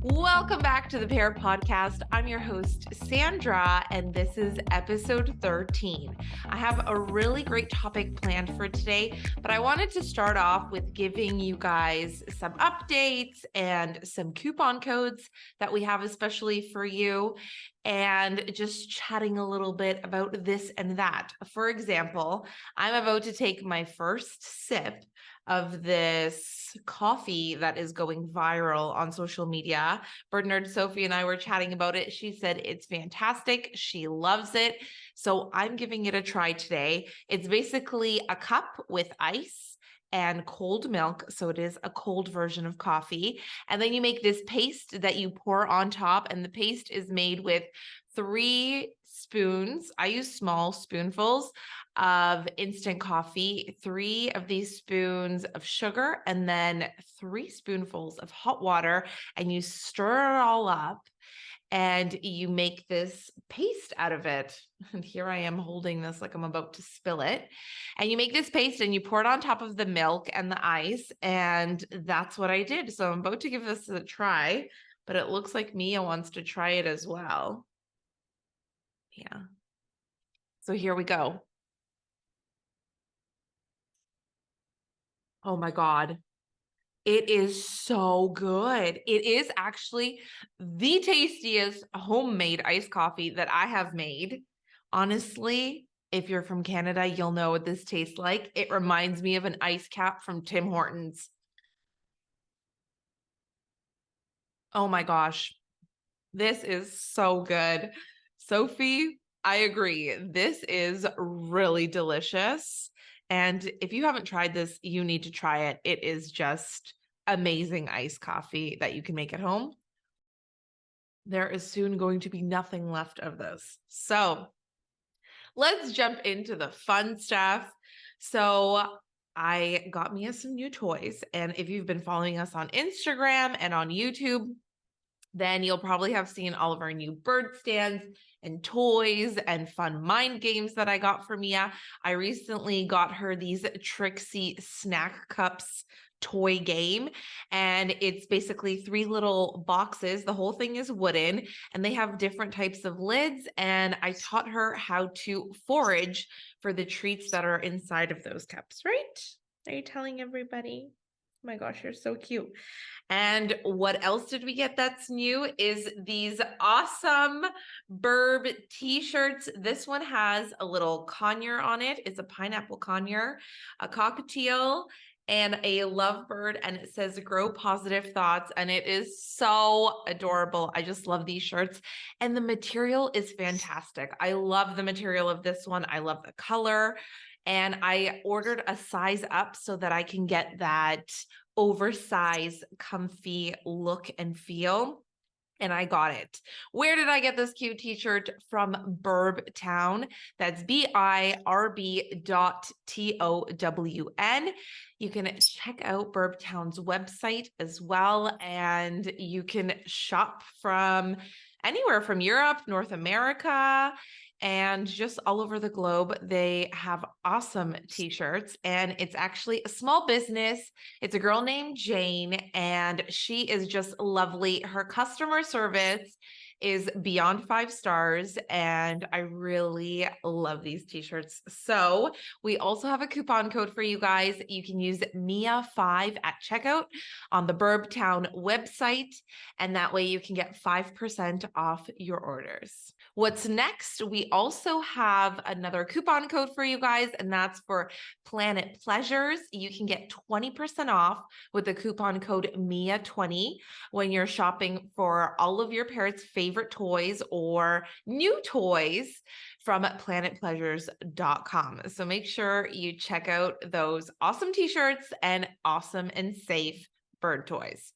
Welcome back to the Parrot Podcast. I'm your host, Sandra, and this is episode 13. I have a really great topic planned for today, but I wanted to start off with giving you guys some updates and some coupon codes that we have especially for you, and just chatting a little bit about this and that. For example, I'm about to take my first sip of this coffee that is going viral on social media. Bird Nerd Sophie and I were chatting about it. She said it's fantastic. She loves it. So I'm giving it a try today. It's basically a cup with ice and cold milk. So it is a cold version of coffee. And then you make this paste that you pour on top, and the paste is made with 3 spoons. I use small spoonfuls of instant coffee, 3 of these spoons of sugar, and then 3 spoonfuls of hot water, and you stir it all up and you make this paste out of it. And here I am holding this like I'm about to spill it. And you make this paste and you pour it on top of the milk and the ice. And that's what I did. So I'm about to give this a try, but it looks like Mia wants to try it as well. Yeah. So here we go. Oh my God. It is so good. It is actually the tastiest homemade iced coffee that I have made. Honestly, if you're from Canada, you'll know what this tastes like. It reminds me of an ice cap from Tim Hortons. Oh my gosh. This is so good. Sophie, I agree. This is really delicious. And if you haven't tried this, you need to try it. It is just amazing iced coffee that you can make at home. There is soon going to be nothing left of this. So let's jump into the fun stuff. So I got Mia some new toys. And if you've been following us on Instagram and on YouTube, then you'll probably have seen all of our new bird stands and toys and fun mind games that I got for Mia. I recently got her these Trixie snack cups toy game, and it's basically 3 little boxes. The whole thing is wooden, and they have different types of lids, and I taught her how to forage for the treats that are inside of those cups, right? Are you telling everybody? Oh my gosh, you're so cute. And what else did we get that's new is these awesome Burb t-shirts. This one has a little conure on it. It's a pineapple conure, a cockatiel, and a lovebird, and it says grow positive thoughts, and it is so adorable. I just love these shirts, and the material is fantastic. I love the material of this one. I love the color, and I ordered a size up so that I can get that oversized, comfy look and feel. And I got it. Where did I get this cute t-shirt? From Burb Town. That's BIRB.TOWN. You can check out Burb Town's website as well, and you can shop from anywhere from Europe, North America, and just all over the globe. They have awesome t-shirts, and it's actually a small business. It's a girl named Jane, and she is just lovely. Her customer service is beyond 5 stars, and I really love these t-shirts. So we also have a coupon code for you guys. You can use Mia5 at checkout on the Burb Town website, and that way you can get 5% off your orders. What's next? We also have another coupon code for you guys, and that's for Planet Pleasures. You can get 20% off with the coupon code MIA20 when you're shopping for all of your parrots' favorite toys or new toys from planetpleasures.com. So make sure you check out those awesome t-shirts and awesome and safe bird toys.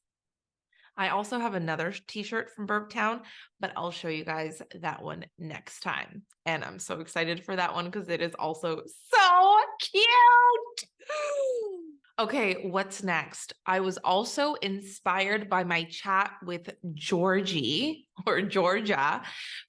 I also have another t-shirt from Burb Town, but I'll show you guys that one next time. And I'm so excited for that one because it is also so cute. Okay, what's next? I was also inspired by my chat with Georgie or Georgia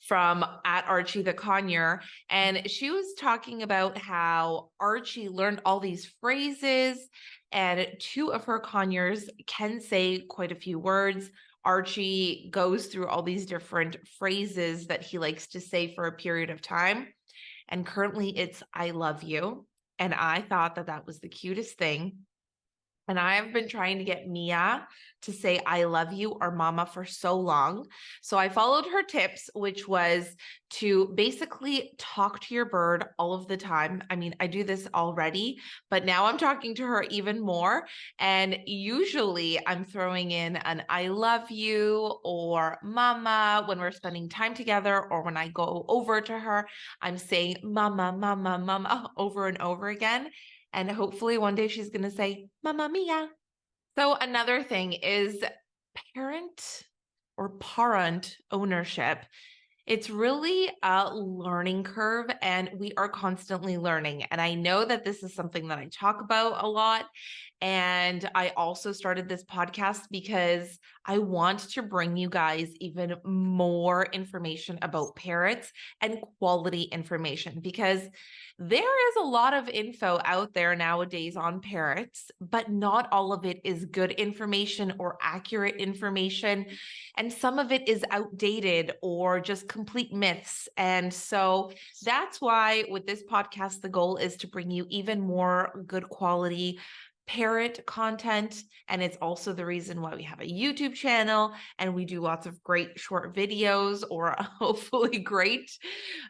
from at Archie the Conure. And she was talking about how Archie learned all these phrases, and 2 of her conures can say quite a few words. Archie goes through all these different phrases that he likes to say for a period of time. And currently it's I love you. And I thought that that was the cutest thing. And I have been trying to get Mia to say I love you or mama for so long. So I followed her tips, which was to basically talk to your bird all of the time. I mean, I do this already, but now I'm talking to her even more. And usually I'm throwing in an I love you or mama when we're spending time together, or when I go over to her, I'm saying mama, mama, mama over and over again. And hopefully one day she's going to say, Mamma Mia. So another thing is parent or parent ownership. It's really a learning curve, and we are constantly learning. And I know that this is something that I talk about a lot. And I also started this podcast because I want to bring you guys even more information about parrots and quality information, because there is a lot of info out there nowadays on parrots, but not all of it is good information or accurate information. And some of it is outdated or just complete myths. And so that's why with this podcast, the goal is to bring you even more good quality parrot content. And it's also the reason why we have a YouTube channel and we do lots of great short videos, or hopefully great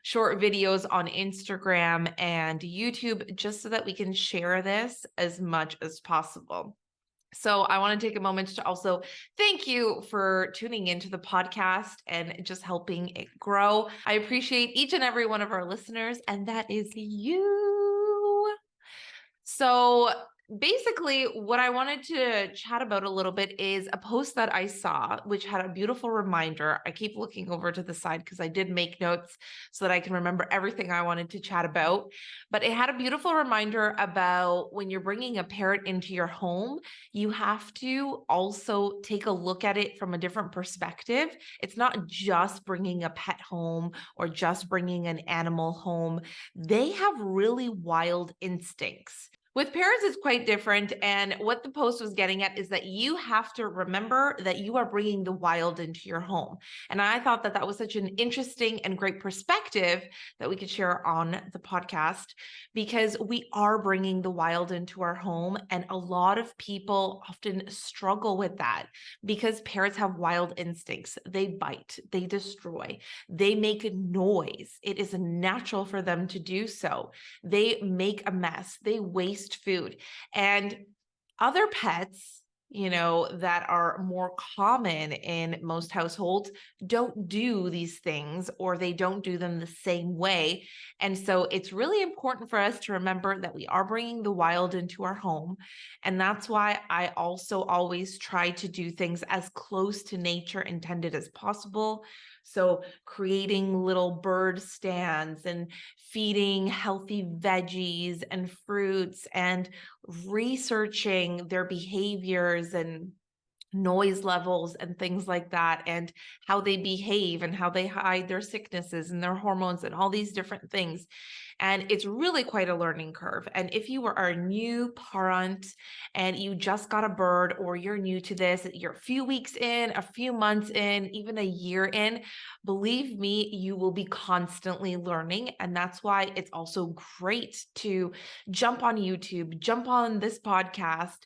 short videos on Instagram and YouTube, just so that we can share this as much as possible. So I want to take a moment to also thank you for tuning into the podcast and just helping it grow. I appreciate each and every one of our listeners, and that is you. So basically, what I wanted to chat about a little bit is a post that I saw, which had a beautiful reminder. I keep looking over to the side because I did make notes so that I can remember everything I wanted to chat about. But it had a beautiful reminder about when you're bringing a parrot into your home, you have to also take a look at it from a different perspective. It's not just bringing a pet home or just bringing an animal home. They have really wild instincts. With parrots, it's quite different. And what the post was getting at is that you have to remember that you are bringing the wild into your home. And I thought that that was such an interesting and great perspective that we could share on the podcast, because we are bringing the wild into our home. And a lot of people often struggle with that because parrots have wild instincts. They bite, they destroy, they make noise. It is natural for them to do so. They make a mess, they waste food. And other pets, that are more common in most households don't do these things, or they don't do them the same way. And so it's really important for us to remember that we are bringing the wild into our home. And that's why I also always try to do things as close to nature intended as possible. So creating little bird stands and feeding healthy veggies and fruits and researching their behaviors and noise levels and things like that, and how they behave and how they hide their sicknesses and their hormones and all these different things. And it's really quite a learning curve. And if you are a new parent and you just got a bird, or you're new to this, you're a few weeks in, a few months in, even a year in, believe me, you will be constantly learning. And that's why it's also great to jump on YouTube, jump on this podcast,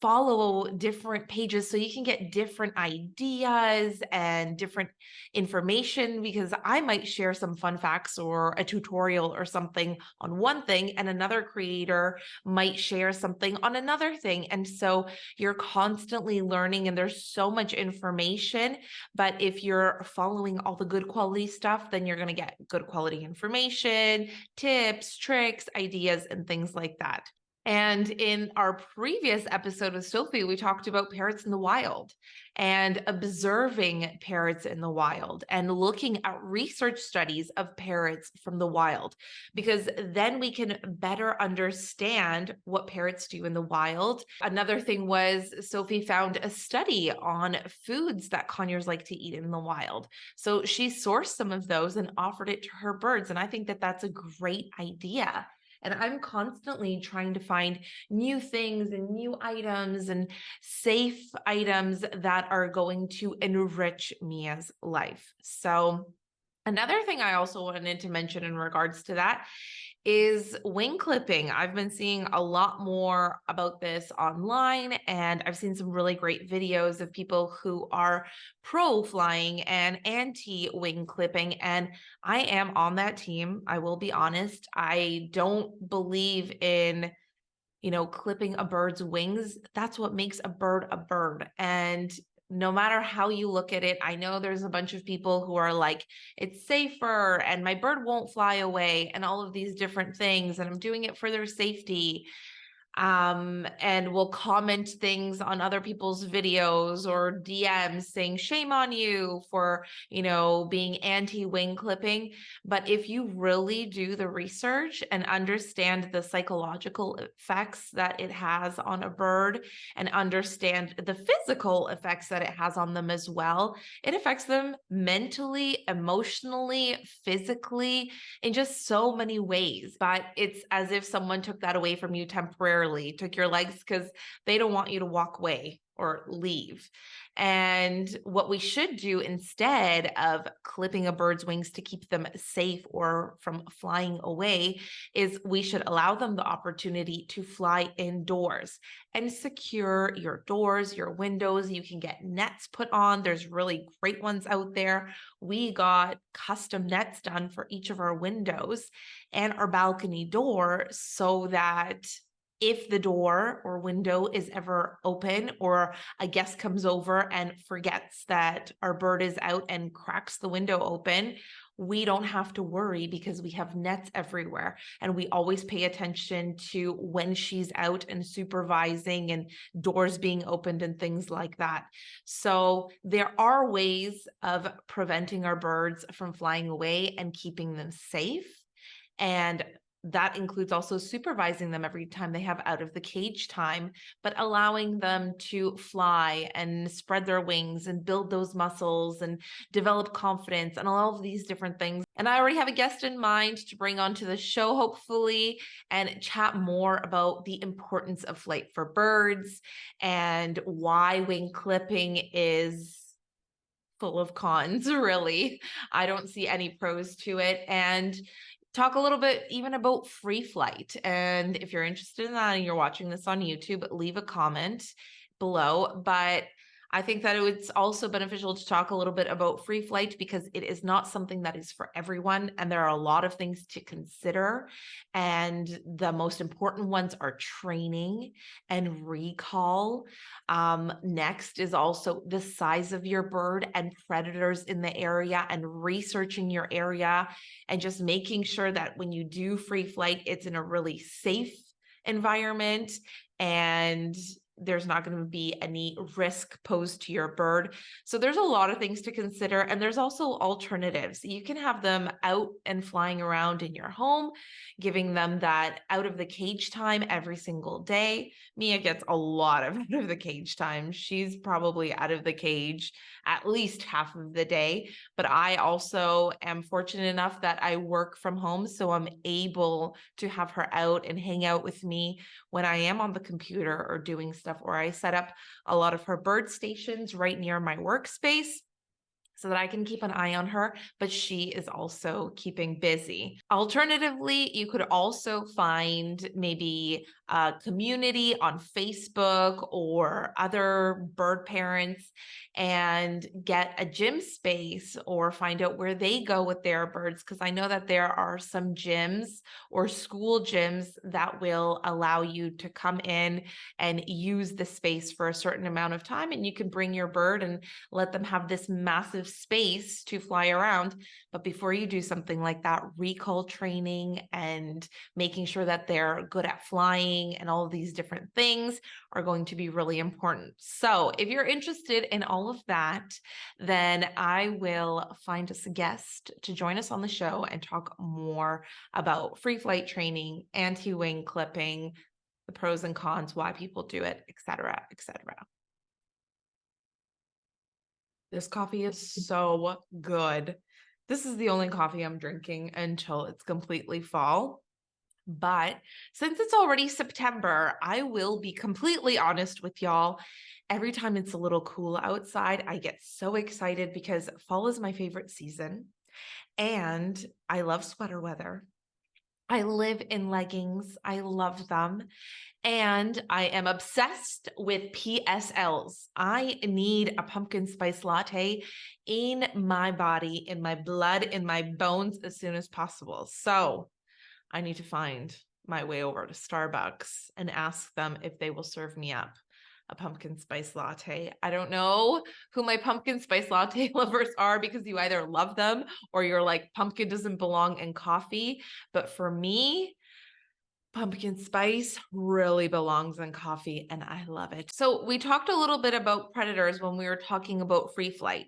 follow different pages so you can get different ideas and different information, because I might share some fun facts or a tutorial or something on one thing, and another creator might share something on another thing. And so you're constantly learning, and there's so much information. But if you're following all the good quality stuff, then you're going to get good quality information, tips, tricks, ideas, and things like that. And in our previous episode with Sophie, we talked about parrots in the wild and observing parrots in the wild and looking at research studies of parrots from the wild, because then we can better understand what parrots do in the wild. Another thing was Sophie found a study on foods that conures like to eat in the wild. So she sourced some of those and offered it to her birds. And I think that that's a great idea. And I'm constantly trying to find new things and new items and safe items that are going to enrich Mia's life. So another thing I also wanted to mention in regards to that is wing clipping. I've been seeing a lot more about this online, and I've seen some really great videos of people who are pro flying and anti wing clipping. And I am on that team. I will be honest. I don't believe in clipping a bird's wings. That's what makes a bird a bird. And no matter how you look at it, I know there's a bunch of people who are like, it's safer and my bird won't fly away and all of these different things. And I'm doing it for their safety, and will comment things on other people's videos or DMs saying, shame on you for, being anti-wing clipping. But if you really do the research and understand the psychological effects that it has on a bird and understand the physical effects that it has on them as well, it affects them mentally, emotionally, physically, in just so many ways. But it's as if someone took that away from you temporarily, took your legs because they don't want you to walk away or leave. And what we should do instead of clipping a bird's wings to keep them safe or from flying away is we should allow them the opportunity to fly indoors and secure your doors, your windows. You can get nets put on. There's really great ones out there. We got custom nets done for each of our windows and our balcony door so that if the door or window is ever open or a guest comes over and forgets that our bird is out and cracks the window open, we don't have to worry because we have nets everywhere. And we always pay attention to when she's out and supervising and doors being opened and things like that. So there are ways of preventing our birds from flying away and keeping them safe. And that includes also supervising them every time they have out of the cage time, but allowing them to fly and spread their wings and build those muscles and develop confidence and all of these different things. And I already have a guest in mind to bring onto the show, hopefully, and chat more about the importance of flight for birds and why wing clipping is full of cons, really. I don't see any pros to it. And talk a little bit even about free flight. And if you're interested in that and you're watching this on YouTube, leave a comment below. But I think that it's also beneficial to talk a little bit about free flight because it is not something that is for everyone. And there are a lot of things to consider. And the most important ones are training and recall. Next is also the size of your bird and predators in the area and researching your area and just making sure that when you do free flight, it's in a really safe environment and there's not going to be any risk posed to your bird. So there's a lot of things to consider. And there's also alternatives. You can have them out and flying around in your home, giving them that out of the cage time every single day. Mia gets a lot of out of the cage time. She's probably out of the cage at least half of the day. But I also am fortunate enough that I work from home. So I'm able to have her out and hang out with me when I am on the computer or doing stuff, or I set up a lot of her bird stations right near my workspace so that I can keep an eye on her, but she is also keeping busy. Alternatively, you could also find maybe a community on Facebook or other bird parents and get a gym space or find out where they go with their birds. Because I know that there are some gyms or school gyms that will allow you to come in and use the space for a certain amount of time. And you can bring your bird and let them have this massive space to fly around. But before you do something like that, recall training and making sure that they're good at flying and all of these different things are going to be really important. So if you're interested in all of that, then I will find us a guest to join us on the show and talk more about free flight training, anti-wing clipping, the pros and cons, why people do it, et cetera, et cetera. This coffee is so good. This is the only coffee I'm drinking until it's completely fall. But since it's already September, I will be completely honest with y'all. Every time it's a little cool outside, I get so excited because fall is my favorite season and I love sweater weather. I live in leggings. I love them. And I am obsessed with PSLs. I need a pumpkin spice latte in my body, in my blood, in my bones as soon as possible. So I need to find my way over to Starbucks and ask them if they will serve me up a pumpkin spice latte. I don't know who my pumpkin spice latte lovers are because you either love them or you're like, pumpkin doesn't belong in coffee. But for me, pumpkin spice really belongs in coffee and I love it. So we talked a little bit about predators when we were talking about free flight,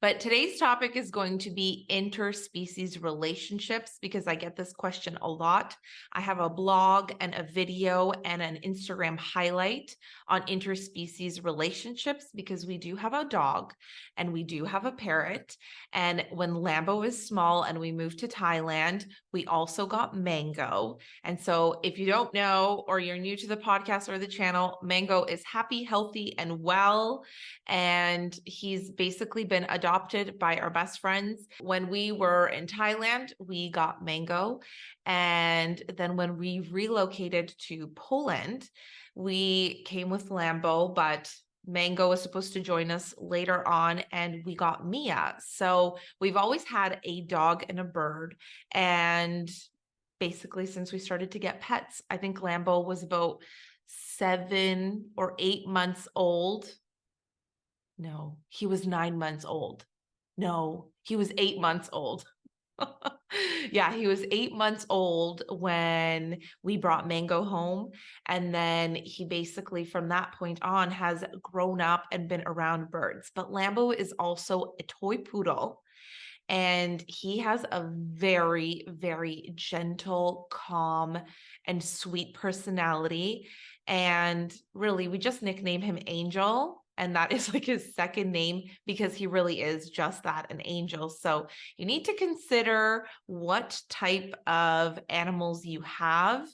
but today's topic is going to be interspecies relationships because I get this question a lot. I have a blog and a video and an Instagram highlight on interspecies relationships because we do have a dog and we do have a parrot. And when Lambo is small and we moved to Thailand, we also got Mango. And so if you don't know, or you're new to the podcast or the channel, Mango is happy, healthy, and well. And he's basically been adopted by our best friends. When we were in Thailand, we got Mango. And then when we relocated to Poland, we came with Lambo, but Mango was supposed to join us later on and we got Mia. So we've always had a dog and a bird. And basically since we started to get pets, I think Lambo was about 7 or 8 months old. No, he was 9 months old. No, he was 8 months old. Yeah, he was 8 months old when we brought Mango home. And then he basically, from that point on, has grown up and been around birds. But Lambo is also a toy poodle. And he has a very, very gentle, calm, and sweet personality. And really, we just nickname him Angel. And that is like his second name because he really is just that, an angel. So you need to consider what type of animals you have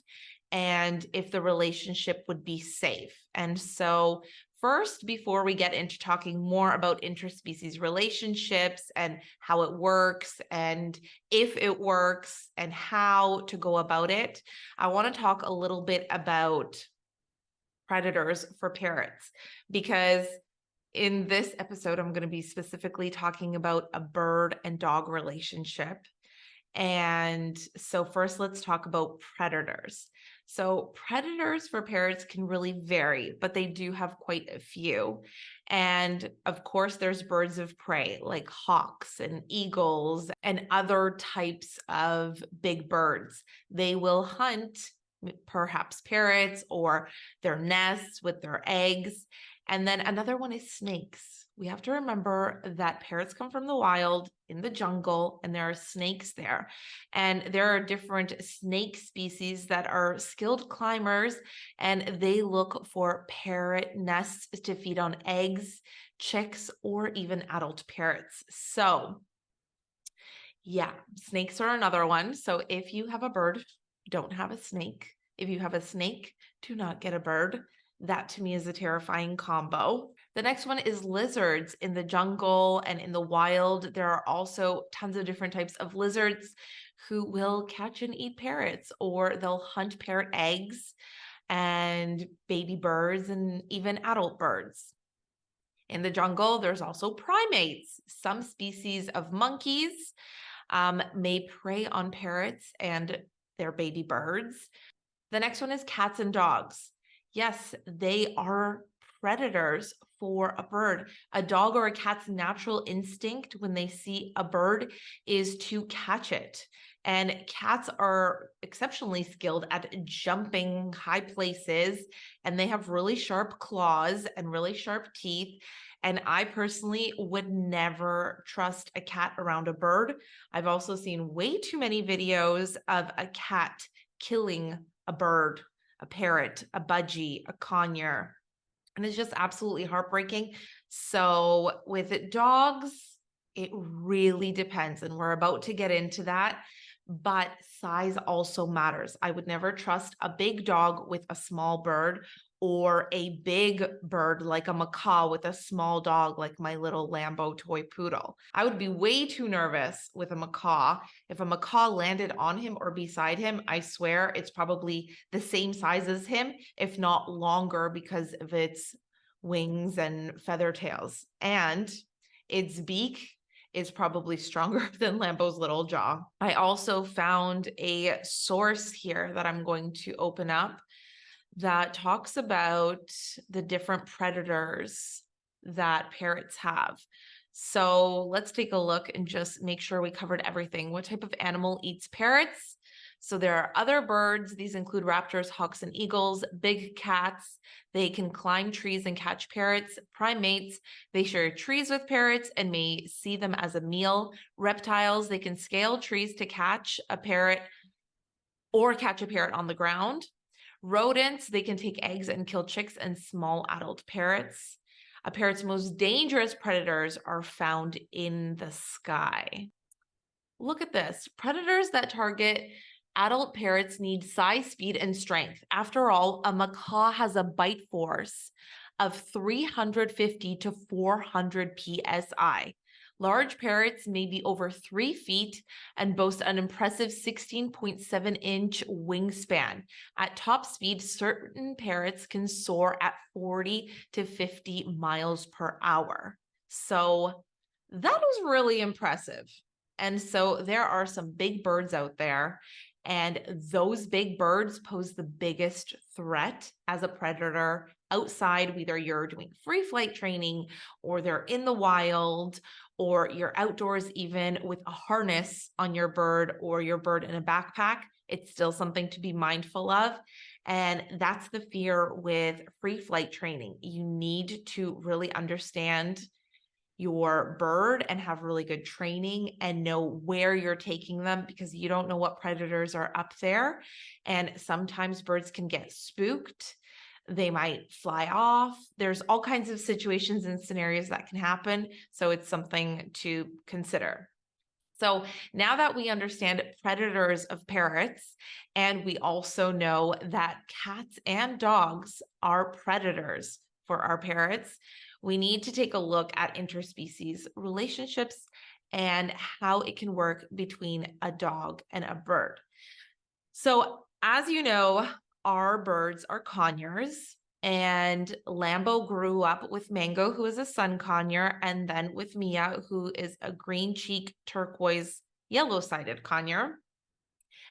and if the relationship would be safe. And so first, before we get into talking more about interspecies relationships and how it works and if it works and how to go about it, I want to talk a little bit about predators for parrots because in this episode, I'm going to be specifically talking about a bird and dog relationship. And so first, let's talk about predators. So predators for parrots can really vary, but they do have quite a few. And of course, there's birds of prey like hawks and eagles and other types of big birds. They will hunt perhaps parrots or their nests with their eggs. And then another one is snakes. We have to remember that parrots come from the wild in the jungle and there are snakes there. And there are different snake species that are skilled climbers and they look for parrot nests to feed on eggs, chicks, or even adult parrots. So yeah, snakes are another one. So if you have a bird, don't have a snake. If you have a snake, do not get a bird. That to me is a terrifying combo. The next one is lizards in the jungle and in the wild. There are also tons of different types of lizards who will catch and eat parrots, or they'll hunt parrot eggs and baby birds and even adult birds. In the jungle, there's also primates. Some species of monkeys may prey on parrots and their baby birds. The next one is cats and dogs. Yes, they are predators for a bird. A dog or a cat's natural instinct when they see a bird is to catch it. And cats are exceptionally skilled at jumping high places, and they have really sharp claws and really sharp teeth. And I personally would never trust a cat around a bird. I've also seen way too many videos of a cat killing a bird, a parrot, a budgie, a conure. And it's just absolutely heartbreaking. So with dogs, it really depends. And we're about to get into that. but size also matters. I would never trust a big dog with a small bird or a big bird like a macaw with a small dog like my little Lambo toy poodle. I would be way too nervous with a macaw. If a macaw landed on him or beside him, I swear it's probably the same size as him, if not longer because of its wings and feather tails. And its beak is probably stronger than Lambo's little jaw. I also found a source here that I'm going to open up that talks about the different predators that parrots have. So let's take a look and just make sure we covered everything. What type of animal eats parrots? So there are other birds. These include raptors, hawks, and eagles, big cats. They can climb trees and catch parrots. Primates, they share trees with parrots and may see them as a meal. Reptiles, they can scale trees to catch a parrot or catch a parrot on the ground. Rodents, they can take eggs and kill chicks and small adult parrots. A parrot's most dangerous predators are found in the sky. Look at this. Predators that target adult parrots need size, speed, and strength. After all, a macaw has a bite force of 350 to 400 psi. Large parrots may be over 3 feet and boast an impressive 16.7-inch wingspan. At top speed, certain parrots can soar at 40 to 50 miles per hour. So that was really impressive. And so there are some big birds out there, and those big birds pose the biggest threat as a predator outside, whether you're doing free flight training or they're in the wild or you're outdoors even with a harness on your bird or your bird in a backpack. It's still something to be mindful of. And that's the fear with free flight training. You need to really understand your bird and have really good training and know where you're taking them, because you don't know what predators are up there. And sometimes birds can get spooked. They might fly off. There's all kinds of situations and scenarios that can happen. So it's something to consider. So now that we understand predators of parrots, and we also know that cats and dogs are predators for our parrots, we need to take a look at interspecies relationships and how it can work between a dog and a bird. So as you know, our birds are conures, and Lambo grew up with Mango, who is a sun conure, and then with Mia, who is a green cheek turquoise yellow-sided conure.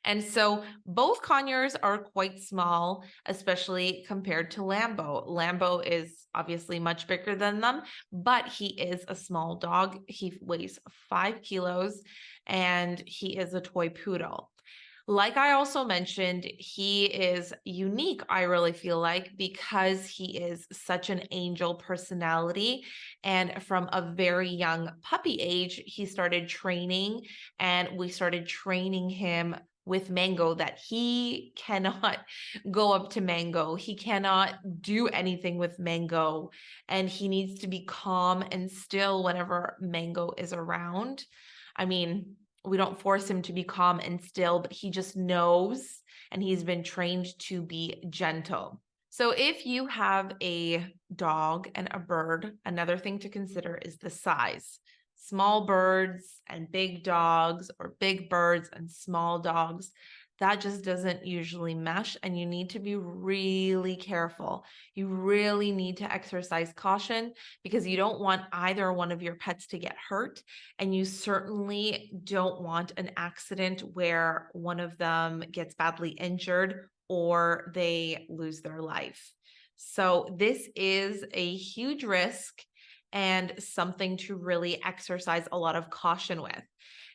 And so both conures are quite small, especially compared to Lambo. Lambo is obviously much bigger than them, but he is a small dog. He weighs 5 kilos and he is a toy poodle. Like I also mentioned, he is unique, I really feel like, because he is such an angel personality. And from a very young puppy age, he started training, and we started training him with Mango that he cannot go up to Mango. He cannot do anything with Mango, and he needs to be calm and still whenever Mango is around. I mean, we don't force him to be calm and still, but he just knows, and he's been trained to be gentle. So if you have a dog and a bird, another thing to consider is the size. Small birds and big dogs, or big birds and small dogs, that just doesn't usually mesh, and you need to be really careful. You really need to exercise caution, because you don't want either one of your pets to get hurt, and you certainly don't want an accident where one of them gets badly injured or they lose their life. So this is a huge risk and something to really exercise a lot of caution with.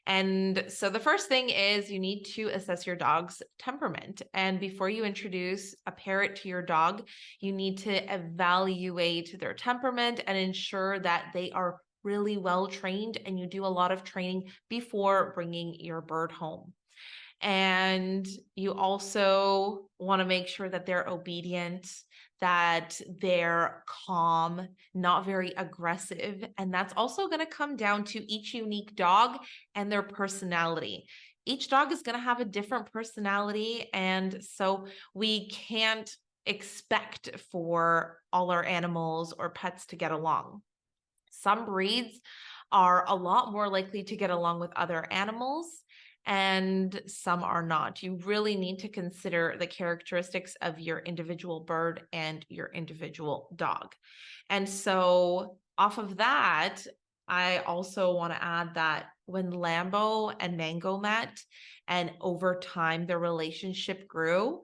And so the first thing is you need to assess your dog's temperament. And before you introduce a parrot to your dog, you need to evaluate their temperament and ensure that they are really well trained, and you do a lot of training before bringing your bird home. And you also want to make sure that they're obedient, that they're calm, not very aggressive. And that's also going to come down to each unique dog and their personality. each dog is going to have a different personality. And so we can't expect for all our animals or pets to get along. Some breeds are a lot more likely to get along with other animals, and some are not. You really need to consider the characteristics of your individual bird and your individual dog. And so, off of that, I also want to add that when Lambo and Mango met and over time their relationship grew,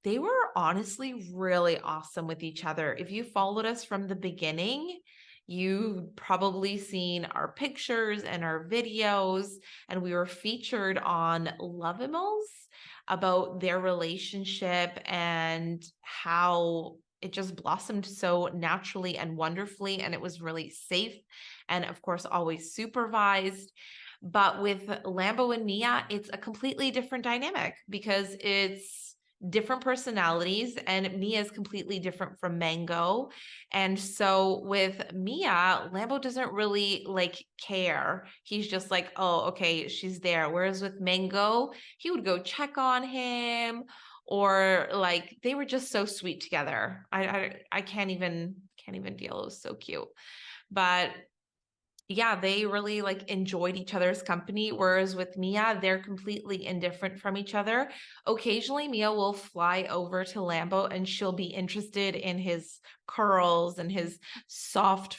they were honestly really awesome with each other. If you followed us from the beginning, you've probably seen our pictures and our videos, and we were featured on Lovimals about their relationship and how it just blossomed so naturally and wonderfully, and it was really safe and, of course, always supervised. But with Lambo and Mia, it's a completely different dynamic because it's different personalities, and Mia is completely different from Mango. And so with Mia, Lambo doesn't really like care. He's just like, oh, okay, she's there. Whereas with Mango, he would go check on him, or like they were just so sweet together. I can't even deal. It was so cute. But yeah, they really like enjoyed each other's company. Whereas with Mia, they're completely indifferent from each other. Occasionally, Mia will fly over to Lambo and she'll be interested in his curls and his soft,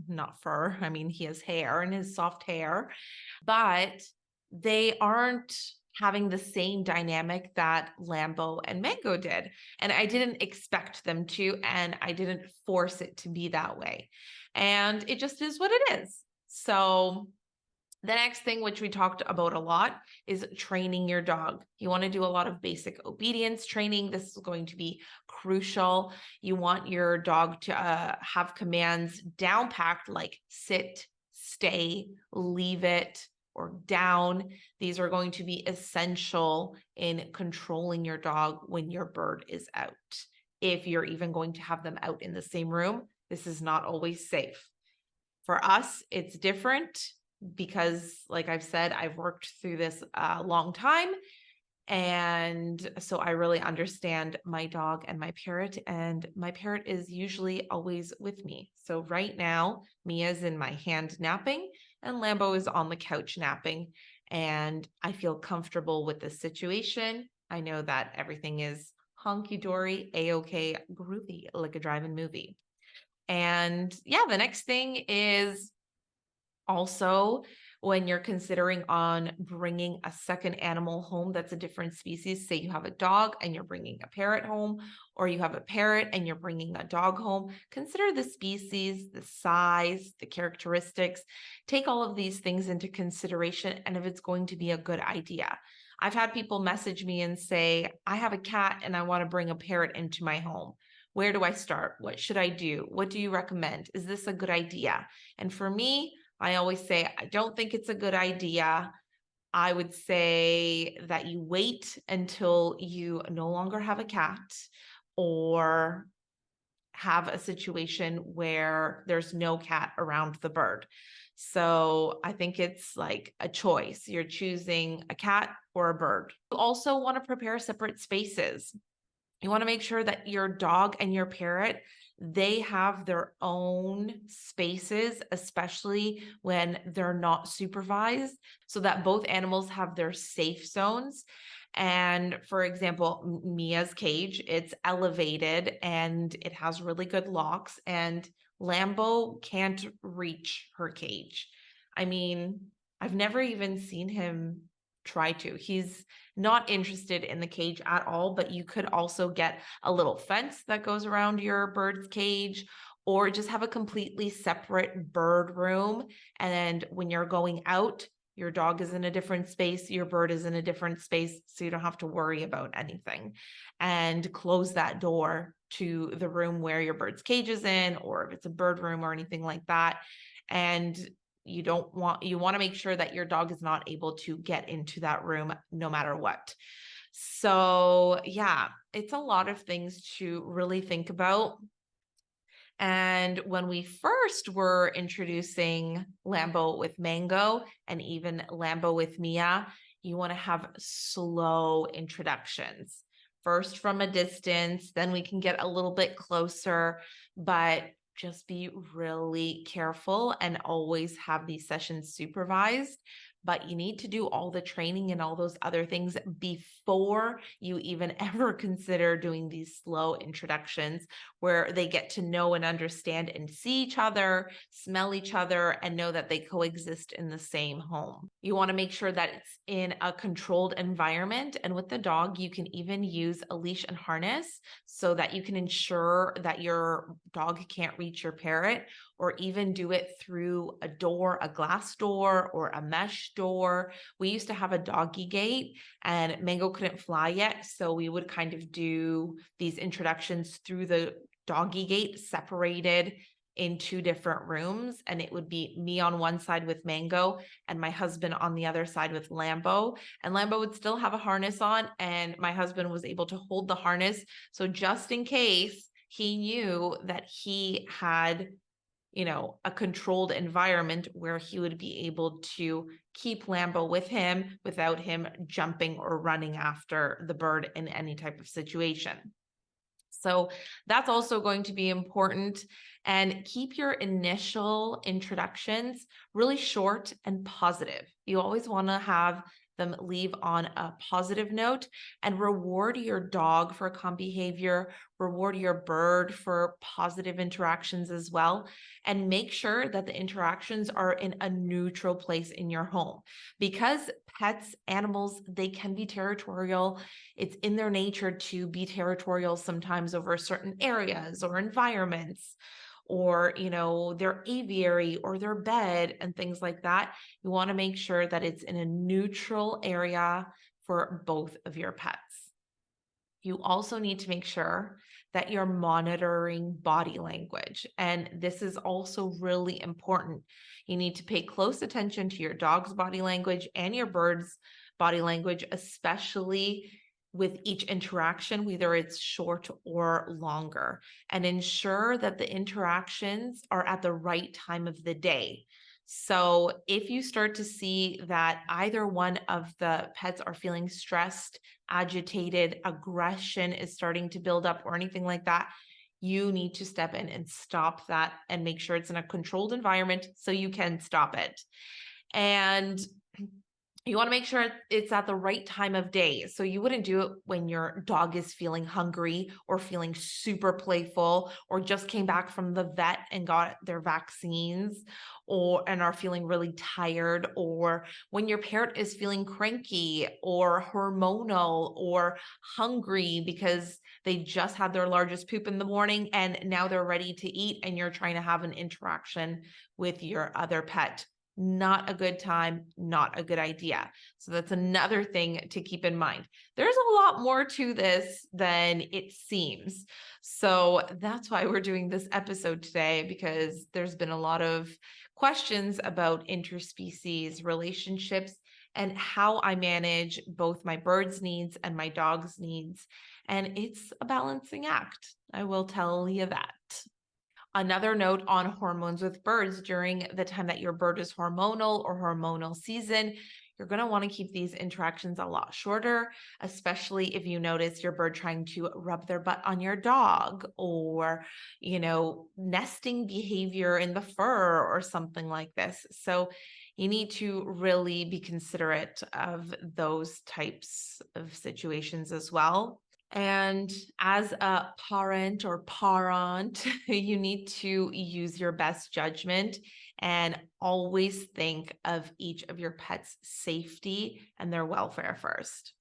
not fur, I mean, he has hair and his soft hair, but they aren't having the same dynamic that Lambo and Mango did. And I didn't expect them to, and I didn't force it to be that way. And it just is what it is. So the next thing, which we talked about a lot, is training your dog. You want to do a lot of basic obedience training. This is going to be crucial. You want your dog to have commands down packed, like sit, stay, leave it, or down. These are going to be essential in controlling your dog when your bird is out. If you're even going to have them out in the same room, this is not always safe. For us, it's different because, like I've said, I've worked through this a long time. And so I really understand my dog and my parrot, and my parrot is usually always with me. So right now, Mia's in my hand napping, and Lambo is on the couch napping. And I feel comfortable with this situation. I know that everything is honky-dory, a-okay, groovy, like a drive-in movie. And yeah, the next thing is also when you're considering on bringing a second animal home that's a different species. Say you have a dog and you're bringing a parrot home, or you have a parrot and you're bringing a dog home. Consider the species, the size, the characteristics. Take all of these things into consideration, and if it's going to be a good idea. I've had people message me and say, I have a cat and I want to bring a parrot into my home. Where do I start? What should I do? What do you recommend? Is this a good idea? And for me, I always say, I don't think it's a good idea. I would say that you wait until you no longer have a cat or have a situation where there's no cat around the bird. So I think it's like a choice. You're choosing a cat or a bird. You also want to prepare separate spaces. You want to make sure that your dog and your parrot, they have their own spaces, especially when they're not supervised, so that both animals have their safe zones. And for example, Mia's cage, it's elevated and it has really good locks, and Lambo can't reach her cage. I mean, I've never even seen him try to. He's not interested in the cage at all, but you could also get a little fence that goes around your bird's cage, or just have a completely separate bird room. And when you're going out, your dog is in a different space, your bird is in a different space, so you don't have to worry about anything. And close that door to the room where your bird's cage is in, or if it's a bird room or anything like that. And you want to make sure that your dog is not able to get into that room no matter what. So yeah, it's a lot of things to really think about. And when we first were introducing Lambo with Mango and even Lambo with Mia, you want to have slow introductions. First from a distance, then we can get a little bit closer, but just be really careful and always have these sessions supervised. But you need to do all the training and all those other things before you even ever consider doing these slow introductions where they get to know and understand and see each other, smell each other, and know that they coexist in the same home. You want to make sure that it's in a controlled environment. And with the dog, you can even use a leash and harness so that you can ensure that your dog can't reach your parrot, or even do it through a door, a glass door or a mesh door. We used to have a doggy gate and Mango couldn't fly yet. So we would kind of do these introductions through the doggy gate separated in 2 different rooms. And it would be me on one side with Mango and my husband on the other side with Lambo. And Lambo would still have a harness on, and my husband was able to hold the harness. So just in case he knew that he had a controlled environment where he would be able to keep Lambo with him without him jumping or running after the bird in any type of situation. So that's also going to be important. And keep your initial introductions really short and positive. You always want to have them leave on a positive note, and reward your dog for calm behavior, reward your bird for positive interactions as well, and make sure that the interactions are in a neutral place in your home. Because pets, animals, they can be territorial. It's in their nature to be territorial sometimes over certain areas or environments, or their aviary or their bed and things like that. You want to make sure that it's in a neutral area for both of your pets. You also need to make sure that you're monitoring body language. And this is also really important. You need to pay close attention to your dog's body language and your bird's body language, especially with each interaction, whether it's short or longer, and ensure that the interactions are at the right time of the day. So if you start to see that either one of the pets are feeling stressed, agitated, aggression is starting to build up, or anything like that, you need to step in and stop that and make sure it's in a controlled environment so you can stop it. And you want to make sure it's at the right time of day. So you wouldn't do it when your dog is feeling hungry or feeling super playful, or just came back from the vet and got their vaccines, and are feeling really tired, or when your parrot is feeling cranky or hormonal or hungry because they just had their largest poop in the morning and now they're ready to eat, and you're trying to have an interaction with your other pet. Not a good time, not a good idea. So that's another thing to keep in mind. There's a lot more to this than it seems. So that's why we're doing this episode today, because there's been a lot of questions about interspecies relationships and how I manage both my bird's needs and my dog's needs. And it's a balancing act. I will tell you that. Another note on hormones with birds: during the time that your bird is hormonal or hormonal season, you're going to want to keep these interactions a lot shorter, especially if you notice your bird trying to rub their butt on your dog, or, nesting behavior in the fur or something like this. So you need to really be considerate of those types of situations as well. And as a parent or parent, you need to use your best judgment and always think of each of your pets' safety and their welfare first.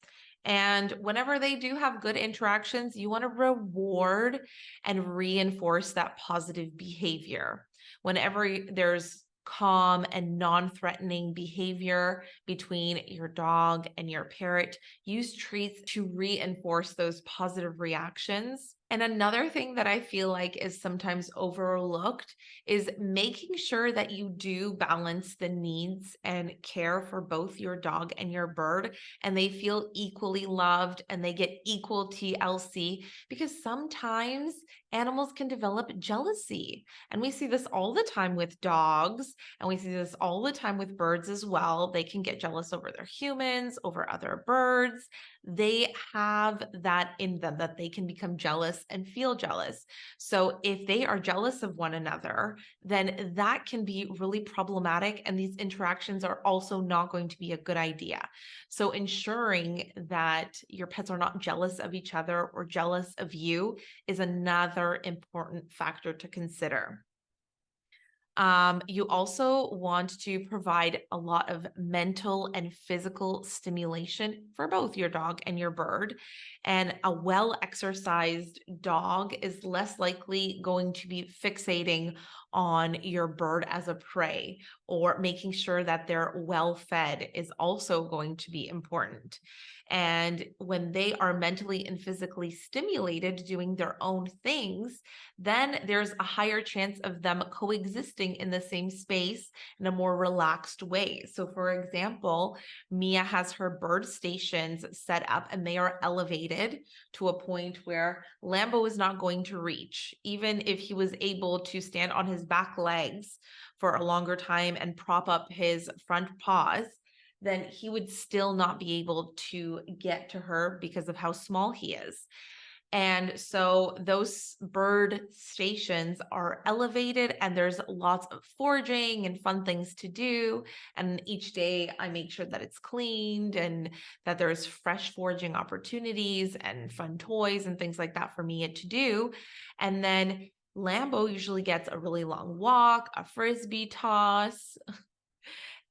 And whenever they do have good interactions, you want to reward and reinforce that positive behavior. Whenever there's calm and non-threatening behavior between your dog and your parrot, use treats to reinforce those positive reactions. And another thing that I feel like is sometimes overlooked is making sure that you do balance the needs and care for both your dog and your bird, and they feel equally loved and they get equal TLC, because sometimes animals can develop jealousy. And we see this all the time with dogs, and we see this all the time with birds as well. They can get jealous over their humans, over other birds. They have that in them that they can become jealous and feel jealous. So if they are jealous of one another, then that can be really problematic. And these interactions are also not going to be a good idea. So ensuring that your pets are not jealous of each other or jealous of you is another important factor to consider. You also want to provide a lot of mental and physical stimulation for both your dog and your bird. And a well-exercised dog is less likely going to be fixating on your bird as a prey, or making sure that they're well fed is also going to be important. And when they are mentally and physically stimulated doing their own things, then there's a higher chance of them coexisting in the same space in a more relaxed way. So, for example, Mia has her bird stations set up and they are elevated to a point where Lambo is not going to reach. Even if he was able to stand on his back legs for a longer time and prop up his front paws, then he would still not be able to get to her because of how small he is. And so those bird stations are elevated and there's lots of foraging and fun things to do. And each day I make sure that it's cleaned and that there's fresh foraging opportunities and fun toys and things like that for me to do. And then Lambo usually gets a really long walk, a frisbee toss,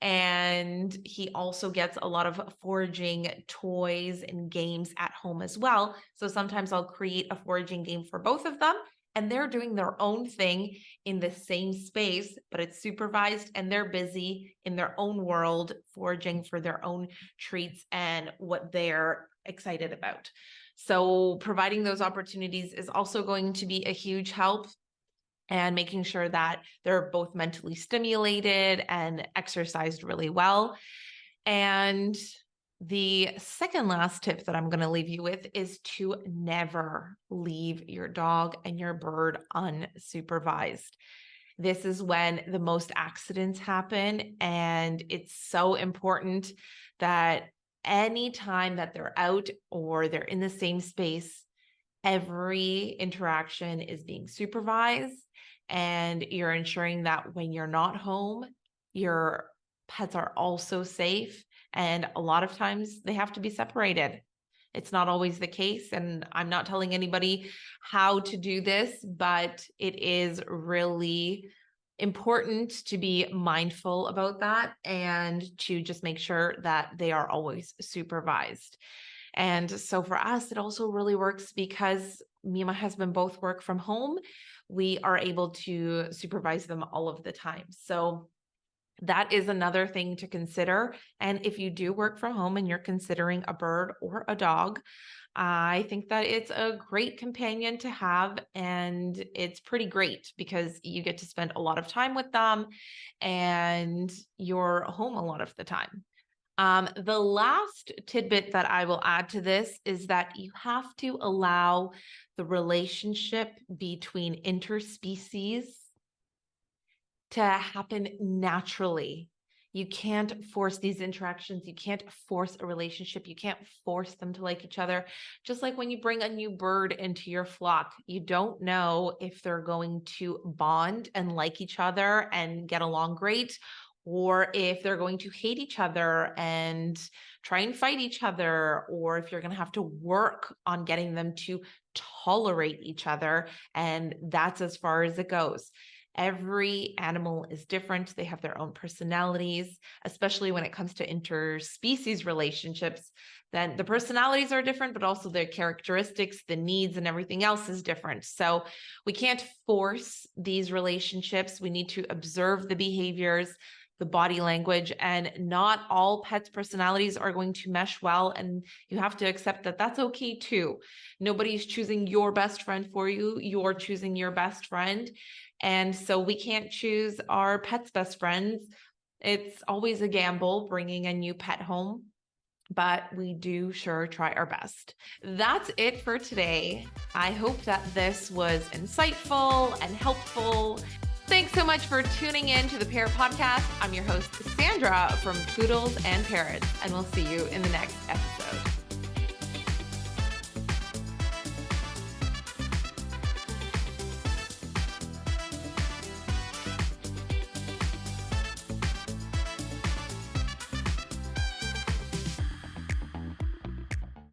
and he also gets a lot of foraging toys and games at home as well. So sometimes I'll create a foraging game for both of them, and they're doing their own thing in the same space, but it's supervised and they're busy in their own world, foraging for their own treats and what they're excited about. So providing those opportunities is also going to be a huge help, and making sure that they're both mentally stimulated and exercised really well. And the second last tip that I'm going to leave you with is to never leave your dog and your bird unsupervised. This is when the most accidents happen, and it's so important that anytime that they're out or they're in the same space, every interaction is being supervised, and you're ensuring that when you're not home, your pets are also safe. And a lot of times they have to be separated. It's not always the case, and I'm not telling anybody how to do this, but it is really important to be mindful about that and to just make sure that they are always supervised. And so for us, it also really works because me and my husband both work from home. We are able to supervise them all of the time. So that is another thing to consider. And if you do work from home and you're considering a bird or a dog, I think that it's a great companion to have, and it's pretty great because you get to spend a lot of time with them and you're home a lot of the time. The last tidbit that I will add to this is that you have to allow the relationship between interspecies to happen naturally. You can't force these interactions. You can't force a relationship. You can't force them to like each other. Just like when you bring a new bird into your flock, you don't know if they're going to bond and like each other and get along great, or if they're going to hate each other and try and fight each other, or if you're going to have to work on getting them to tolerate each other. And that's as far as it goes. Every animal is different. They have their own personalities, especially when it comes to interspecies relationships. Then the personalities are different, but also their characteristics, the needs, and everything else is different. So we can't force these relationships. We need to observe the behaviors, the body language, and not all pets' personalities are going to mesh well. And you have to accept that that's okay too. Nobody's choosing your best friend for you. You're choosing your best friend. And so we can't choose our pet's best friends. It's always a gamble bringing a new pet home. but we do sure try our best. That's it for today. I hope that this was insightful and helpful. Thanks so much for tuning in to the Parrot Podcast. I'm your host, Sandra from Poodles and Parrots, and we'll see you in the next episode.